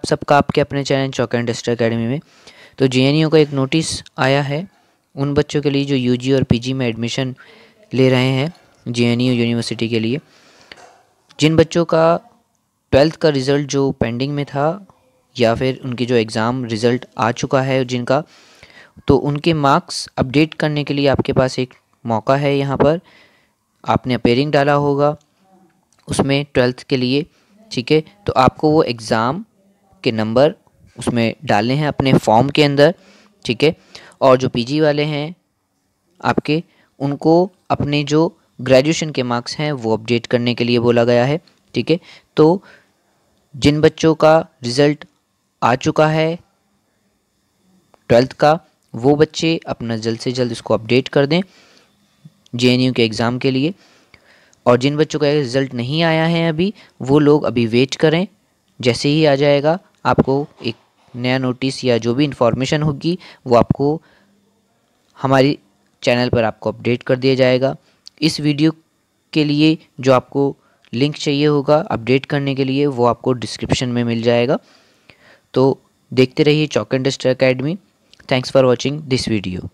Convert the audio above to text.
सबका आपके अपने channel Chowk and Duster academy में। तो जेएनयू का एक नोटिस आया है उन बच्चों के लिए जो यूजी और पीजी में एडमिशन ले रहे हैं जेएनयू यूनिवर्सिटी के लिए। जिन बच्चों का 12th का रिज़ल्ट जो पेंडिंग में था या फिर उनकी जो एग्ज़ाम रिज़ल्ट आ चुका है जिनका, तो उनके मार्क्स अपडेट करने के लिए आपके पास एक मौका है। यहाँ पर आपने अपेयरिंग डाला होगा उसमें 12th के लिए, ठीक है। तो आपको वो एग्ज़ाम के नंबर उसमें डालने हैं अपने फॉर्म के अंदर, ठीक है। और जो पीजी वाले हैं आपके, उनको अपने जो ग्रेजुएशन के मार्क्स हैं वो अपडेट करने के लिए बोला गया है, ठीक है। तो जिन बच्चों का रिज़ल्ट आ चुका है 12th का, वो बच्चे अपना जल्द से जल्द इसको अपडेट कर दें जेएनयू के एग्ज़ाम के लिए। और जिन बच्चों का रिज़ल्ट नहीं आया है अभी, वो लोग अभी वेट करें। जैसे ही आ जाएगा आपको एक नया नोटिस या जो भी इन्फॉर्मेशन होगी वो आपको हमारी चैनल पर आपको अपडेट कर दिया जाएगा। इस वीडियो के लिए जो आपको लिंक चाहिए होगा अपडेट करने के लिए, वो आपको डिस्क्रिप्शन में मिल जाएगा। तो देखते रहिए Chalk and Duster Academy. Thanks for watching this video.